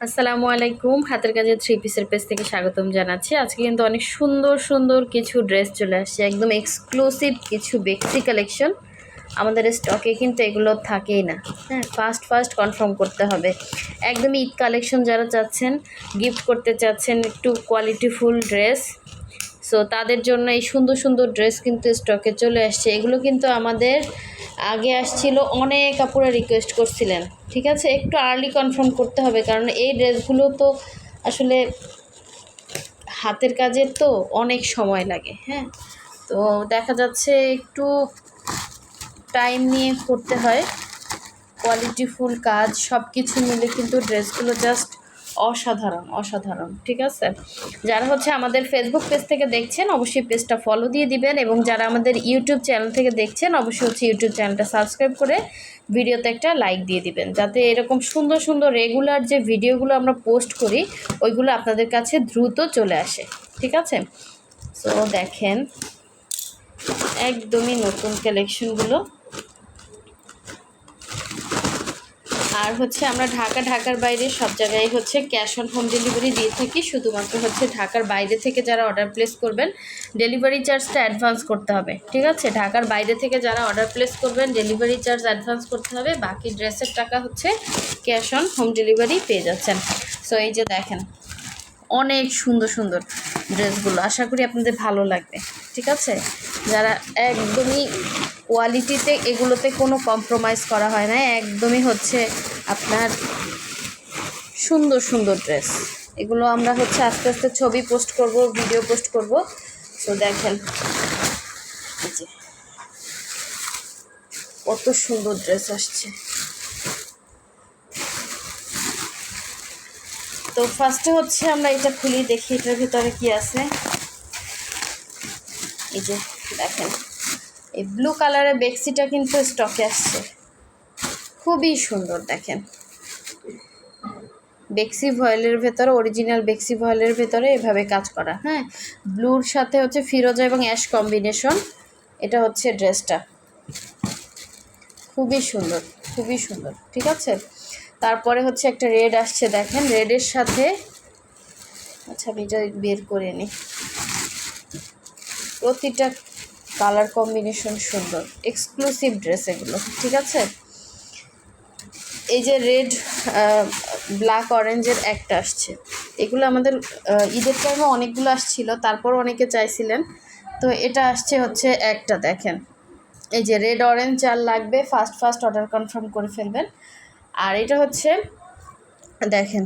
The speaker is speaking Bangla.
আসসালামু আলাইকুম। হাতের কাজে থ্রি পিসের পেজ থেকে স্বাগতম জানাচ্ছি। আজকে কিন্তু অনেক সুন্দর সুন্দর কিছু ড্রেস চলে আসছে, একদম এক্সক্লুসিভ কিছু বেক্সি কালেকশন। আমাদের স্টকে কিন্তু এগুলো থাকেই না। হ্যাঁ, ফার্স্ট কনফার্ম করতে হবে। একদম ঈদ কালেকশন যারা চাচ্ছেন, গিফট করতে চাচ্ছেন একটু কোয়ালিটিফুল ড্রেস, সো তাদের জন্য এই সুন্দর সুন্দর ড্রেস কিন্তু স্টকে চলে আসছে। এগুলো কিন্তু আমাদের আগে আসছিল, অনেক আপুরা রিকোয়েস্ট করছিলেন। ঠিক আছে, একটু আর্লি কনফার্ম করতে হবে, কারণ এই ড্রেসগুলো তো আসলে হাতের কাজের তো অনেক সময় লাগে। হ্যাঁ, তো দেখা যাচ্ছে একটু টাইম নিয়ে করতে হয়। কোয়ালিটিফুল কাজ সব কিছু মিলে কিন্তু ড্রেসগুলো জাস্ট অসাধারণ। ঠিক আছে, যারা হচ্ছে আমাদের ফেসবুক পেজ থেকে দেখছেন অবশ্যই পেজটা ফলো দিয়ে দিবেন, এবং যারা আমাদের ইউটিউব চ্যানেল থেকে দেখছেন অবশ্যই হচ্ছে ইউটিউব চ্যানেলটা সাবস্ক্রাইব করে ভিডিওতে একটা লাইক দিয়ে দিবেন, যাতে এরকম সুন্দর সুন্দর রেগুলার যে ভিডিওগুলো আমরা পোস্ট করি ওইগুলো আপনাদের কাছে দ্রুত চলে আসে। ঠিক আছে, সো দেখেন একদমই নতুন কালেকশনগুলো। আর হচ্ছে আমরা ঢাকার বাইরে সব জায়গায় হচ্ছে ক্যাশ অন হোম ডেলিভারি দিয়ে থাকি। শুধুমাত্র হচ্ছে ঢাকার বাইরে থেকে যারা অর্ডার প্লেস করবেন ডেলিভারি চার্জটা অ্যাডভান্স করতে হবে। ঠিক আছে, ঢাকার বাইরে থেকে যারা অর্ডার প্লেস করবেন ডেলিভারি চার্জ অ্যাডভান্স করতে হবে, বাকি ড্রেসের টাকা হচ্ছে ক্যাশ অন হোম ডেলিভারি পেয়ে যাচ্ছেন। সো এই যে দেখেন অনেক সুন্দর সুন্দর ড্রেসগুলো, আশা করি আপনাদের ভালো লাগবে। ঠিক আছে, যারা একদমই কোয়ালিটিতে এগুলোতে কোনো কম্প্রোমাইজ করা হয় না, একদমই হচ্ছে আপনার সুন্দর সুন্দর ড্রেস। এগুলো আমরা হচ্ছে আস্তে আস্তে ছবি পোস্ট করব, ভিডিও পোস্ট করব। সো দেখেন এই যে কত সুন্দর ড্রেস আসছে। তো ফার্স্টে হচ্ছে আমরা এটা খুলি, দেখি এটার ভিতরে কি আছে। এই যে দেখেন এই ব্লু কালারের বেক্সিটা কিন্তু স্টকে আসছে, খুবই সুন্দর। দেখেন বেক্সি ভয়েলের ভেতরে, অরিজিনাল বেক্সি ভয়েলের ভেতরে এভাবে কাজ করা। হ্যাঁ, ব্লুর সাথে হচ্ছে ফিরোজা এবং অ্যাশ কম্বিনেশন। এটা হচ্ছে ড্রেসটা, খুবই সুন্দর খুবই সুন্দর। ঠিক আছে, তারপরে হচ্ছে একটা রেড আসছে, দেখেন রেডের সাথে, আচ্ছা আমি এটা বের করে নিই। প্রতিটা কালার কম্বিনেশন সুন্দর, এক্সক্লুসিভ ড্রেস এগুলো। ঠিক আছে, এই যে রেড ব্ল্যাক অরেঞ্জের একটা আসছে, এগুলো আমাদের ঈদের টাইমে অনেকগুলো আসছিল, তারপর অনেকে চাইছিলেন, তো এটা আসছে হচ্ছে একটা। দেখেন এই যে রেড অরেঞ্জ যার লাগবে ফার্স্ট অর্ডার কনফার্ম করে ফেলবেন। আর এটা হচ্ছে দেখেন